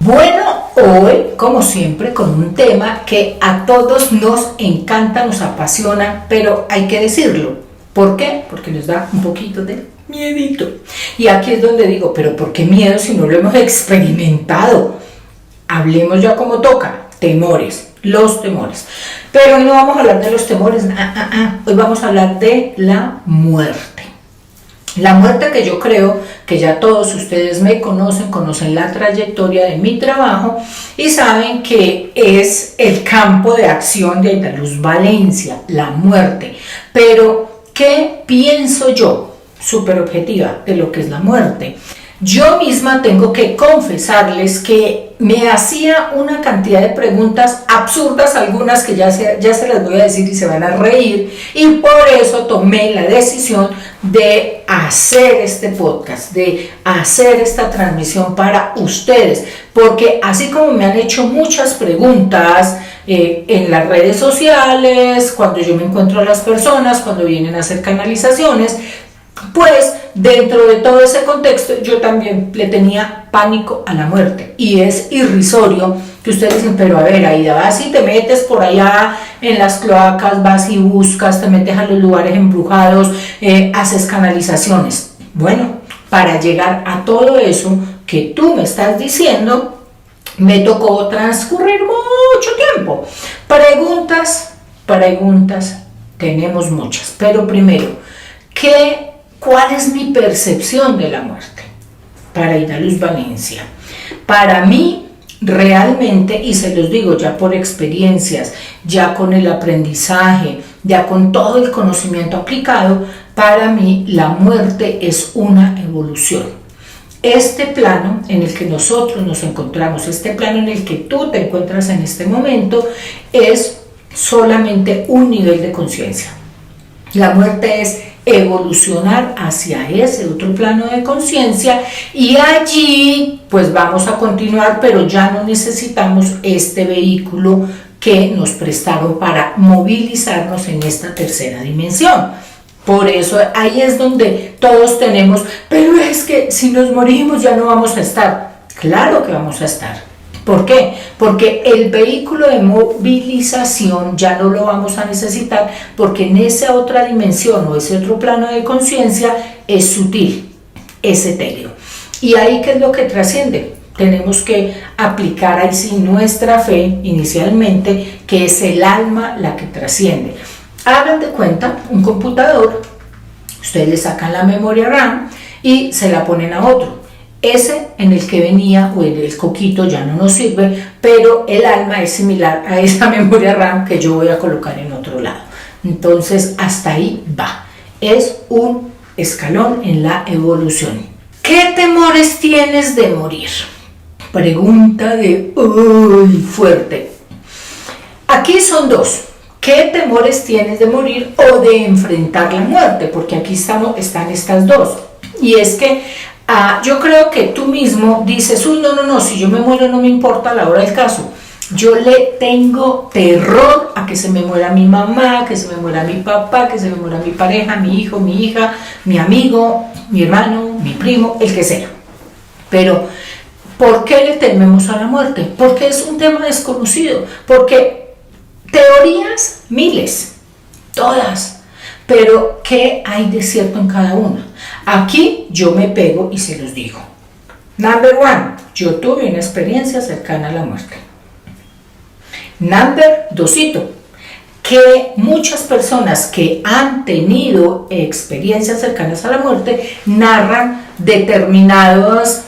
Bueno, hoy, como siempre, con un tema que a todos nos encanta, nos apasiona, pero hay que decirlo. ¿Por qué? Porque nos da un poquito de miedito. Y aquí es donde digo, pero ¿por qué miedo si no lo hemos experimentado? Hablemos ya como toca, temores, los temores. Pero hoy no vamos a hablar de los temores, hoy vamos a hablar de la muerte. La muerte, que yo creo que ya todos ustedes me conocen la trayectoria de mi trabajo y saben que es el campo de acción de Aidaluz Valencia, la muerte. Pero, ¿qué pienso yo, súper objetiva, de lo que es la muerte? Yo misma tengo que confesarles que me hacía una cantidad de preguntas absurdas, algunas que ya se las voy a decir y se van a reír, y por eso tomé la decisión de hacer este podcast, de hacer esta transmisión para ustedes, porque así como me han hecho muchas preguntas en las redes sociales, cuando yo me encuentro a las personas, cuando vienen a hacer canalizaciones, pues dentro de todo ese contexto yo también le tenía pánico a la muerte, y es irrisorio que ustedes dicen, pero a ver, Aida, vas y te metes por allá en las cloacas, vas y buscas, te metes a los lugares embrujados, haces canalizaciones. Bueno, para llegar a todo eso que tú me estás diciendo, me tocó transcurrir mucho tiempo. Preguntas tenemos muchas, pero primero, ¿cuál es mi percepción de la muerte? Para Aidaluz Valencia. Para mí, realmente, y se los digo ya por experiencias, ya con el aprendizaje, ya con todo el conocimiento aplicado, para mí la muerte es una evolución. Este plano en el que nosotros nos encontramos, este plano en el que tú te encuentras en este momento, es solamente un nivel de conciencia. La muerte es evolucionar hacia ese otro plano de conciencia, y allí pues vamos a continuar, pero ya no necesitamos este vehículo que nos prestaron para movilizarnos en esta tercera dimensión. Por eso ahí es donde todos tenemos, pero es que si nos morimos ya no vamos a estar. Claro que vamos a estar. ¿Por qué? Porque el vehículo de movilización ya no lo vamos a necesitar, porque en esa otra dimensión o ese otro plano de conciencia es sutil, es etéreo. Y ahí, ¿qué es lo que trasciende? Tenemos que aplicar ahí sí nuestra fe inicialmente, que es el alma la que trasciende. Hagan de cuenta un computador, ustedes le sacan la memoria RAM y se la ponen a otro. Ese en el que venía o en el coquito ya no nos sirve, pero el alma es similar a esa memoria RAM que yo voy a colocar en otro lado. Entonces hasta ahí va. Es un escalón en la evolución. ¿Qué temores tienes de morir? Pregunta de uy, fuerte. Aquí son dos. ¿Qué temores tienes de morir o de enfrentar la muerte? Porque aquí están estas dos. Y es que yo creo que tú mismo dices, uy, no, si yo me muero no me importa a la hora del caso. Yo le tengo terror a que se me muera mi mamá, que se me muera mi papá, que se me muera mi pareja, mi hijo, mi hija, mi amigo, mi hermano, mi primo, el que sea. Pero, ¿por qué le tememos a la muerte? Porque es un tema desconocido, porque teorías miles, todas, pero ¿qué hay de cierto en cada una? Aquí yo me pego y se los digo. Number one, yo tuve una experiencia cercana a la muerte. Number dosito, que muchas personas que han tenido experiencias cercanas a la muerte narran determinadas,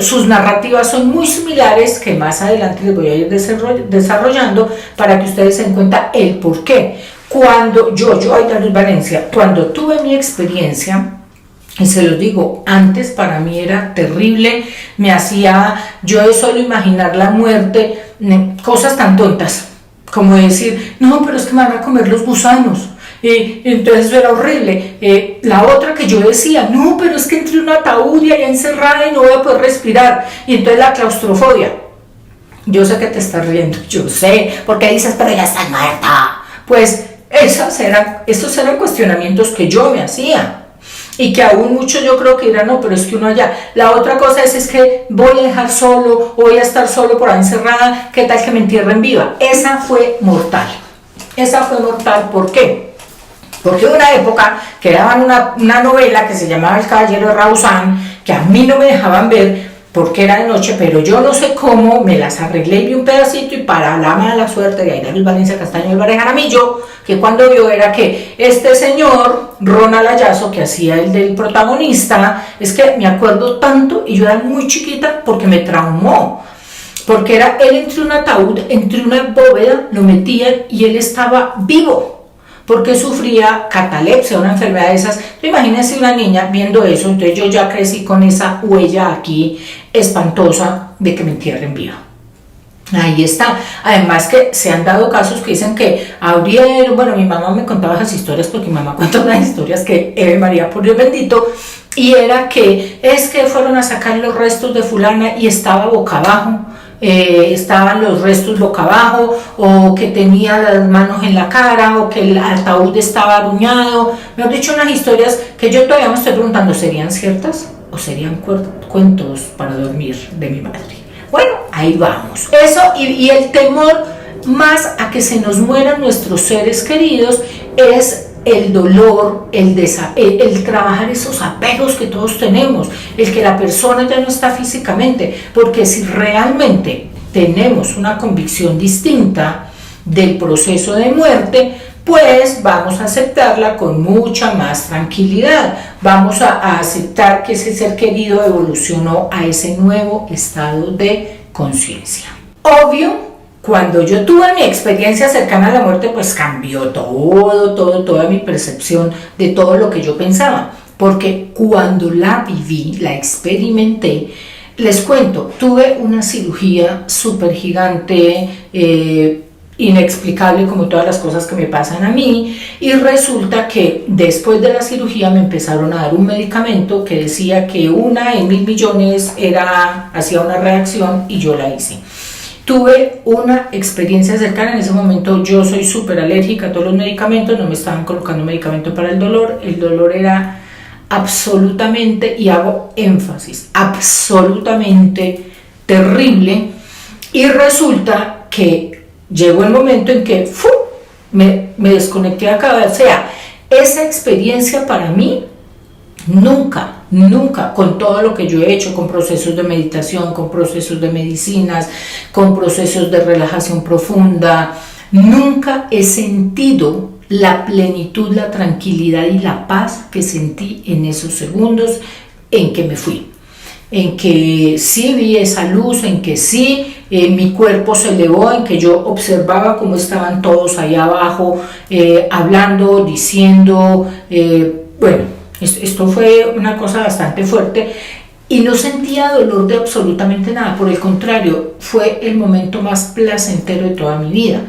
sus narrativas son muy similares, que más adelante les voy a ir desarrollando para que ustedes se den cuenta el por qué. Cuando yo Aidaluz Valencia, cuando tuve mi experiencia, y se los digo, antes para mí era terrible, me hacía yo de solo imaginar la muerte, cosas tan tontas, como decir, no, pero es que me van a comer los gusanos, entonces eso era horrible. La otra que yo decía, no, pero es que entré en un ataúd y allá encerrada y no voy a poder respirar, y entonces la claustrofobia. Yo sé que te estás riendo, yo sé, porque dices, pero ya está muerta. Pues estos eran cuestionamientos que yo me hacía. y que aún muchos yo creo que dirán, no, pero es que uno allá. La otra cosa es que voy a dejar solo, o voy a estar solo por ahí encerrada, ¿qué tal que me entierren viva? Esa fue mortal. Esa fue mortal, ¿por qué? Porque hubo una época que daban una novela que se llamaba El Caballero de Rausán, que a mí no me dejaban ver porque era de noche, pero yo no sé cómo me las arreglé y vi un pedacito, y para la mala suerte de Aida Luz Valencia Castaño Álvarez Jaramillo, que cuando vio era que este señor, Ronald Ayazo, que hacía el del protagonista, es que me acuerdo tanto, y yo era muy chiquita porque me traumó, porque era él entre un ataúd, entre una bóveda, lo metían y él estaba vivo, porque sufría catalepsia, una enfermedad de esas. Imagínense una niña viendo eso, entonces yo ya crecí con esa huella aquí espantosa de que me entierren viva. Ahí está. Además que se han dado casos que dicen que abrieron, bueno, mi mamá me contaba esas historias, porque mi mamá cuenta unas historias que Eve María, por Dios bendito, y era que es que fueron a sacar los restos de fulana y estaba boca abajo. Estaban los restos boca abajo, o que tenía las manos en la cara, o que el ataúd estaba aruñado. Me han dicho unas historias que yo todavía me estoy preguntando, ¿serían ciertas o serían cuentos para dormir de mi madre? Bueno, ahí vamos. Eso y el temor más a que se nos mueran nuestros seres queridos es el dolor, el trabajar esos apegos que todos tenemos, el que la persona ya no está físicamente, porque si realmente tenemos una convicción distinta del proceso de muerte, pues vamos a aceptarla con mucha más tranquilidad, vamos a aceptar que ese ser querido evolucionó a ese nuevo estado de conciencia. Obvio, cuando yo tuve mi experiencia cercana a la muerte, pues cambió toda mi percepción de todo lo que yo pensaba, porque cuando la viví, la experimenté, les cuento, tuve una cirugía súper gigante, inexplicable como todas las cosas que me pasan a mí, y resulta que después de la cirugía me empezaron a dar un medicamento que decía que 1 en 1000 millones hacía una reacción, y yo la hice. Tuve una experiencia cercana. En ese momento yo soy súper alérgica a todos los medicamentos, no me estaban colocando medicamento para el dolor era absolutamente, y hago énfasis, absolutamente terrible, y resulta que llegó el momento en que me desconecté de acá. O sea, esa experiencia para mí nunca, con todo lo que yo he hecho, con procesos de meditación, con procesos de medicinas, con procesos de relajación profunda, nunca he sentido la plenitud, la tranquilidad y la paz que sentí en esos segundos en que me fui, en que sí vi esa luz, en que sí mi cuerpo se elevó, en que yo observaba cómo estaban todos ahí abajo, hablando, diciendo, bueno, esto fue una cosa bastante fuerte, y no sentía dolor de absolutamente nada. Por el contrario, fue el momento más placentero de toda mi vida.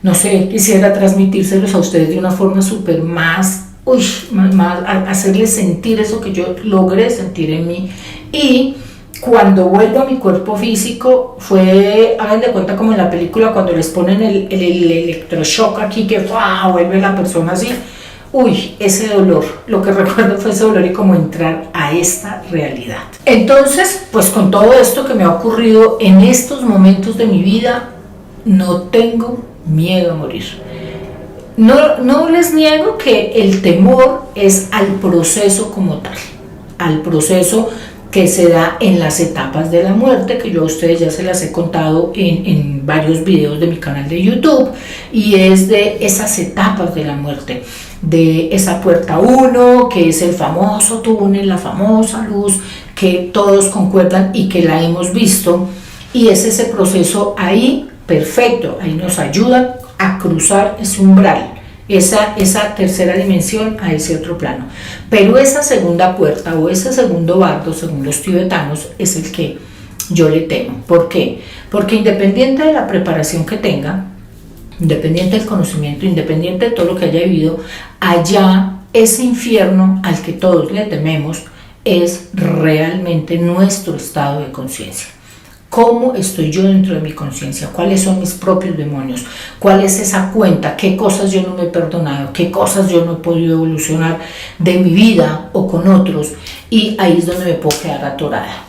No sé, quisiera transmitírselos a ustedes de una forma súper más, hacerles sentir eso que yo logré sentir en mí. Y cuando vuelvo a mi cuerpo físico, hagan de cuenta como en la película cuando les ponen el electroshock aquí, que vuelve la persona así. Ese dolor, lo que recuerdo fue ese dolor, y como entrar a esta realidad. Entonces, pues con todo esto que me ha ocurrido en estos momentos de mi vida, no tengo miedo a morir. No les niego que el temor es al proceso como tal, al proceso que se da en las etapas de la muerte, que yo a ustedes ya se las he contado en varios videos de mi canal de YouTube, y es de esas etapas de la muerte, de esa puerta 1, que es el famoso túnel, la famosa luz, que todos concuerdan y que la hemos visto, y es ese proceso ahí perfecto, ahí nos ayudan a cruzar ese umbral, esa tercera dimensión, a ese otro plano. Pero esa segunda puerta, o ese segundo bardo, según los tibetanos, es el que yo le temo. ¿Por qué? Porque independiente de la preparación que tenga, independiente del conocimiento, independiente de todo lo que haya vivido, allá ese infierno al que todos le tememos es realmente nuestro estado de conciencia. ¿Cómo estoy yo dentro de mi conciencia? ¿Cuáles son mis propios demonios? ¿Cuál es esa cuenta? ¿Qué cosas yo no me he perdonado? ¿Qué cosas yo no he podido evolucionar de mi vida o con otros? Y ahí es donde me puedo quedar atorada.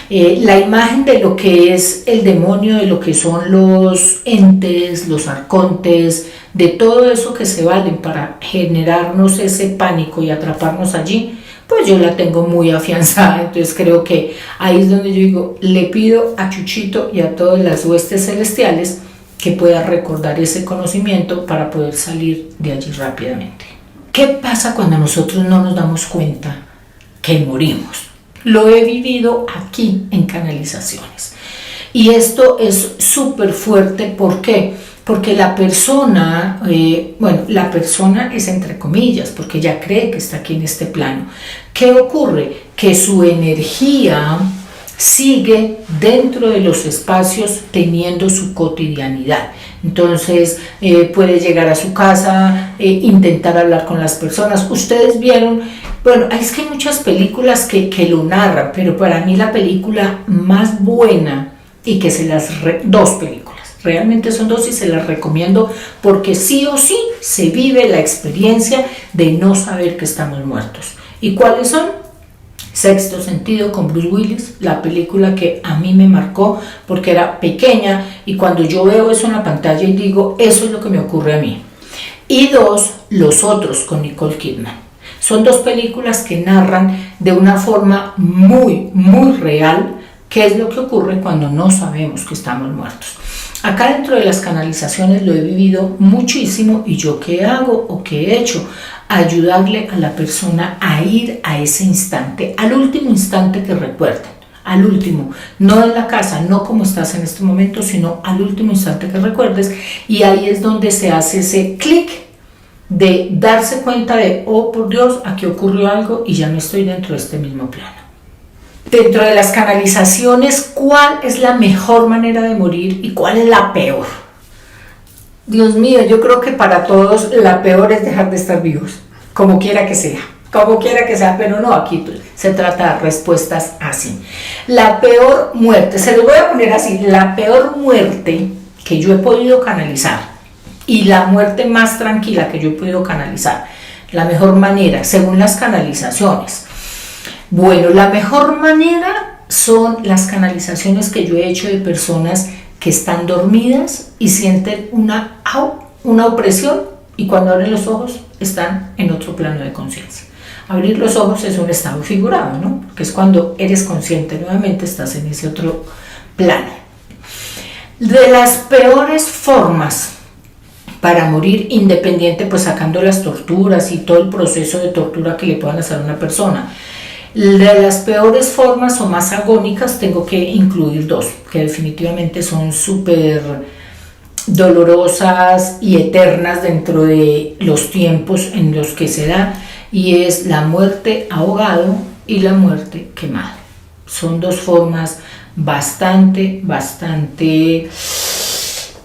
La imagen de lo que es el demonio, de lo que son los entes, los arcontes, de todo eso que se valen para generarnos ese pánico y atraparnos allí, pues yo la tengo muy afianzada. Entonces creo que ahí es donde yo digo, le pido a Chuchito y a todas las huestes celestiales que pueda recordar ese conocimiento para poder salir de allí rápidamente. ¿Qué pasa cuando nosotros no nos damos cuenta que morimos? Lo he vivido aquí en canalizaciones. Y esto es súper fuerte. ¿Por qué? Porque la persona, la persona es entre comillas, porque ella cree que está aquí en este plano. ¿Qué ocurre? Que su energía sigue dentro de los espacios teniendo su cotidianidad. Entonces puede llegar a su casa, intentar hablar con las personas. Ustedes vieron, bueno, es que hay muchas películas que lo narran, pero para mí la película más buena y que dos películas, realmente son dos y se las recomiendo porque sí o sí se vive la experiencia de no saber que estamos muertos. ¿Y cuáles son? Sexto Sentido con Bruce Willis, la película que a mí me marcó porque era pequeña y cuando yo veo eso en la pantalla y digo, eso es lo que me ocurre a mí. Y dos, Los Otros con Nicole Kidman. Son dos películas que narran de una forma muy, muy real qué es lo que ocurre cuando no sabemos que estamos muertos. Acá dentro de las canalizaciones lo he vivido muchísimo y yo qué hago o qué he hecho, ayudarle a la persona a ir a ese instante, al último instante que recuerden, al último, no en la casa, no como estás en este momento, sino al último instante que recuerdes y ahí es donde se hace ese clic de darse cuenta de, oh por Dios, aquí ocurrió algo y ya no estoy dentro de este mismo plano. Dentro de las canalizaciones, ¿cuál es la mejor manera de morir y cuál es la peor? Dios mío, yo creo que para todos la peor es dejar de estar vivos, como quiera que sea, pero no, aquí se trata de respuestas así. La peor muerte, se los voy a poner así, la peor muerte que yo he podido canalizar y la muerte más tranquila que yo he podido canalizar, la mejor manera, según las canalizaciones. Bueno, la mejor manera son las canalizaciones que yo he hecho de personas que están dormidas y sienten una opresión y cuando abren los ojos están en otro plano de conciencia. Abrir los ojos es un estado figurado, ¿no? Porque es cuando eres consciente nuevamente, estás en ese otro plano. De las peores formas para morir, independiente, pues sacando las torturas y todo el proceso de tortura que le puedan hacer a una persona, de las peores formas o más agónicas tengo que incluir dos, que definitivamente son súper dolorosas y eternas dentro de los tiempos en los que se da, y es la muerte ahogado y la muerte quemado. Son dos formas bastante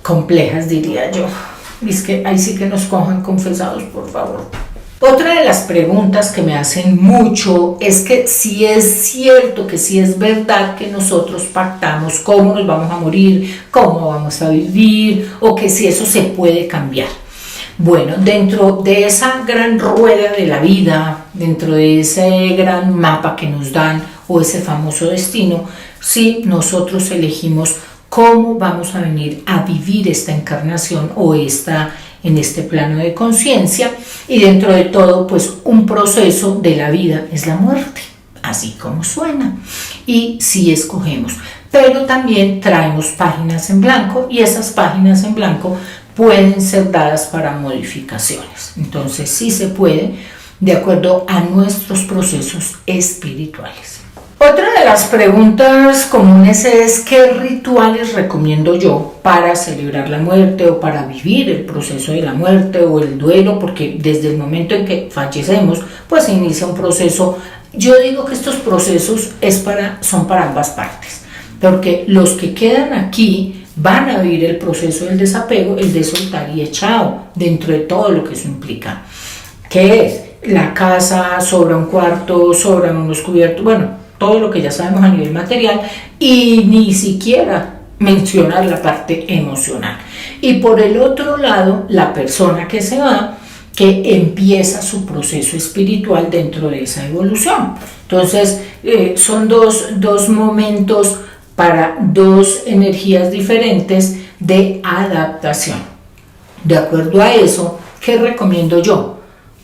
complejas, diría yo. Es que ahí sí que nos cojan confesados, por favor. Otra de las preguntas que me hacen mucho es que si es cierto, que si es verdad que nosotros pactamos cómo nos vamos a morir, cómo vamos a vivir, o que si eso se puede cambiar. Bueno, dentro de esa gran rueda de la vida, dentro de ese gran mapa que nos dan, o ese famoso destino, sí, nosotros elegimos cómo vamos a venir a vivir esta encarnación o en este plano de conciencia, y dentro de todo, pues un proceso de la vida es la muerte, así como suena, y sí escogemos, pero también traemos páginas en blanco y esas páginas en blanco pueden ser dadas para modificaciones, entonces sí se puede de acuerdo a nuestros procesos espirituales. Otra de las preguntas comunes es ¿qué rituales recomiendo yo para celebrar la muerte o para vivir el proceso de la muerte o el duelo? Porque desde el momento en que fallecemos, pues se inicia un proceso. Yo digo que estos procesos son para ambas partes, porque los que quedan aquí van a vivir el proceso del desapego, el de soltar y echado, dentro de todo lo que eso implica. ¿Qué es? La casa, sobra un cuarto, sobran unos cubiertos, bueno, todo lo que ya sabemos a nivel material y ni siquiera mencionar la parte emocional. Y por el otro lado, la persona que se va, que empieza su proceso espiritual dentro de esa evolución. Entonces, son dos momentos para dos energías diferentes de adaptación. De acuerdo a eso, ¿qué recomiendo yo?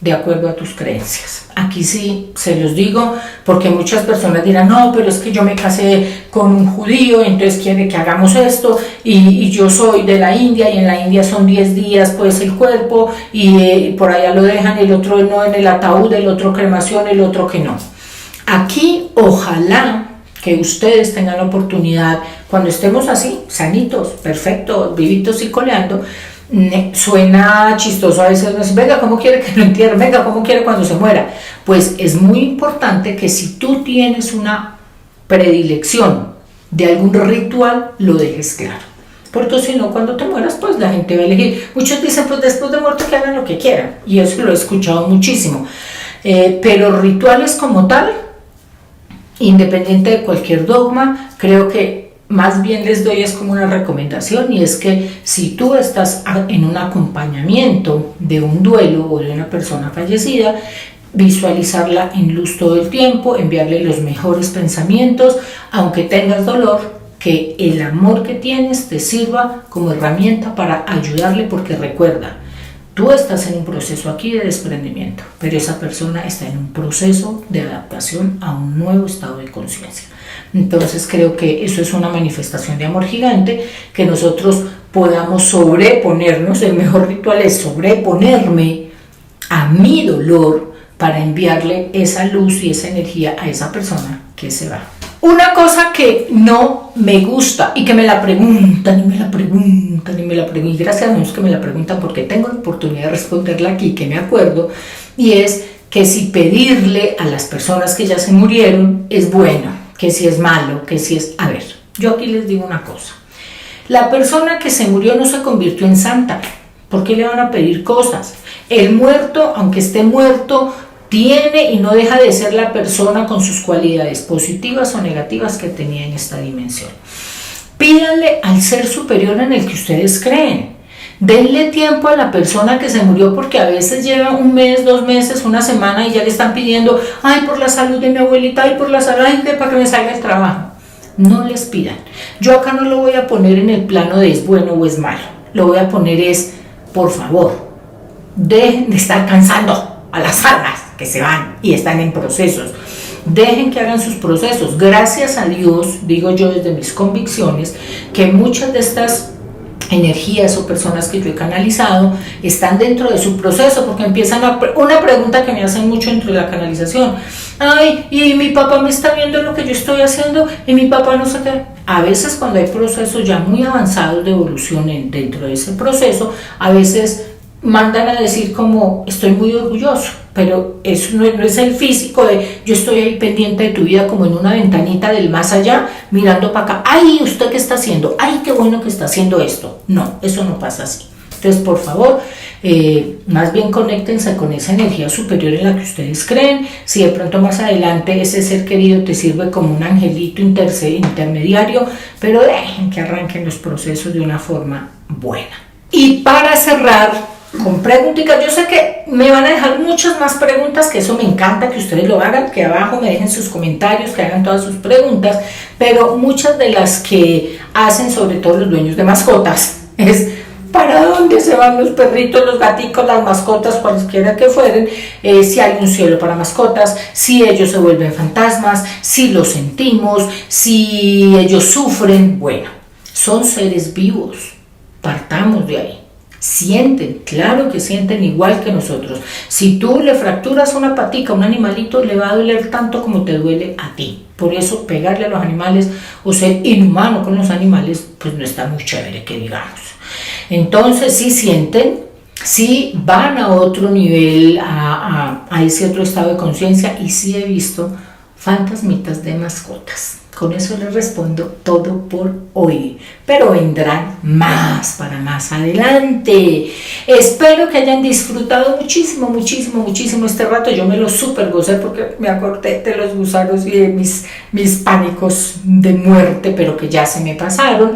De acuerdo a tus creencias. Aquí sí se los digo porque muchas personas dirán, no, pero es que yo me casé con un judío, entonces quiere que hagamos esto, y yo soy de la India, y en la India son 10 días pues el cuerpo, y por allá lo dejan, el otro no en el ataúd, el otro cremación, el otro que no. Aquí ojalá que ustedes tengan la oportunidad, cuando estemos así, sanitos, perfectos, vivitos y coleando. Suena chistoso a veces, venga, ¿cómo quiere que lo entierren? Venga, ¿cómo quiere cuando se muera? Pues es muy importante que si tú tienes una predilección de algún ritual, lo dejes claro. Porque si no, cuando te mueras, pues la gente va a elegir. Muchos dicen, pues después de muerto que hagan lo que quieran. Y eso lo he escuchado muchísimo. Pero rituales como tal, independiente de cualquier dogma, creo que más bien les doy es como una recomendación, y es que si tú estás en un acompañamiento de un duelo o de una persona fallecida, visualizarla en luz todo el tiempo, enviarle los mejores pensamientos, aunque tengas dolor, que el amor que tienes te sirva como herramienta para ayudarle, porque recuerda, tú estás en un proceso aquí de desprendimiento, pero esa persona está en un proceso de adaptación a un nuevo estado de conciencia. Entonces creo que eso es una manifestación de amor gigante, que nosotros podamos sobreponernos. El mejor ritual es sobreponerme a mi dolor para enviarle esa luz y esa energía a esa persona que se va. Una cosa que no me gusta y que me la preguntan y me la preguntan y me la preguntan, y gracias a Dios que me la preguntan porque tengo la oportunidad de responderla aquí, que me acuerdo, y es que si pedirle a las personas que ya se murieron es bueno, que si es malo, que si es... A ver, yo aquí les digo una cosa. La persona que se murió no se convirtió en santa. ¿Por qué le van a pedir cosas? El muerto, aunque esté muerto, tiene y no deja de ser la persona con sus cualidades positivas o negativas que tenía en esta dimensión. Pídanle al ser superior en el que ustedes creen. Denle tiempo a la persona que se murió, porque a veces lleva un mes, 2 meses, una semana y ya le están pidiendo, ay, por la salud de mi abuelita, ay, por la salud, ay, para que me salga el trabajo. No les pidan. Yo acá no lo voy a poner en el plano de es bueno o es malo. Lo voy a poner es, por favor, dejen de estar cansando a las almas que se van y están en procesos. Dejen que hagan sus procesos. Gracias a Dios, digo yo desde mis convicciones, que muchas de estas energías o personas que yo he canalizado están dentro de su proceso, porque empiezan una pregunta que me hacen mucho dentro de la canalización: ay, y mi papá me está viendo lo que yo estoy haciendo, y mi papá no sé qué. A veces cuando hay procesos ya muy avanzados de evolución dentro de ese proceso, a veces mandan a decir como, estoy muy orgulloso, pero eso no es el físico de yo estoy ahí pendiente de tu vida, como en una ventanita del más allá, mirando para acá, ay, ¿usted qué está haciendo? Ay, qué bueno que está haciendo esto. No, eso no pasa así. Entonces, por favor, más bien conéctense con esa energía superior en la que ustedes creen. Si de pronto más adelante ese ser querido te sirve como un angelito intermediario, pero dejen que arranquen los procesos de una forma buena. Y para cerrar con preguntitas, yo sé que me van a dejar muchas más preguntas, que eso me encanta que ustedes lo hagan, que abajo me dejen sus comentarios, que hagan todas sus preguntas, pero muchas de las que hacen, sobre todo los dueños de mascotas, es ¿para dónde se van los perritos, los gaticos, las mascotas, cualesquiera que fueren? Si hay un cielo para mascotas, si ellos se vuelven fantasmas, si los sentimos, si ellos sufren. Bueno, son seres vivos, partamos de ahí. Sienten, claro que sienten igual que nosotros. Si tú le fracturas una patica a un animalito, le va a doler tanto como te duele a ti. Por eso pegarle a los animales o ser inhumano con los animales, pues no está muy chévere, que digamos. Entonces sí sienten, sí van a otro nivel, a ese otro estado de conciencia, y sí he visto fantasmitas de mascotas. Con eso les respondo todo por hoy, pero vendrán más para más adelante. Espero que hayan disfrutado muchísimo, muchísimo, muchísimo este rato. Yo me lo super gocé porque me acordé de los gusanos y de mis pánicos de muerte, pero que ya se me pasaron.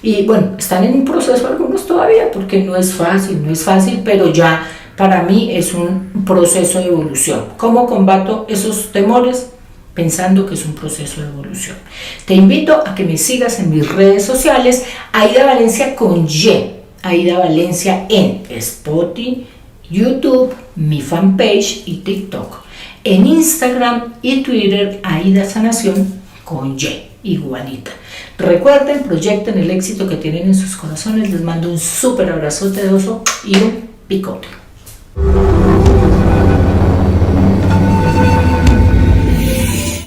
Y bueno, están en un proceso algunos todavía porque no es fácil, pero ya para mí es un proceso de evolución. ¿Cómo combato esos temores? Pensando que es un proceso de evolución. Te invito a que me sigas en mis redes sociales, Aida Valencia con Y, Aida Valencia en Spotify, YouTube, mi fanpage y TikTok. En Instagram y Twitter, Aida Sanación con Y, igualita. Recuerden, proyecten el éxito que tienen en sus corazones. Les mando un súper abrazote de oso y un picote.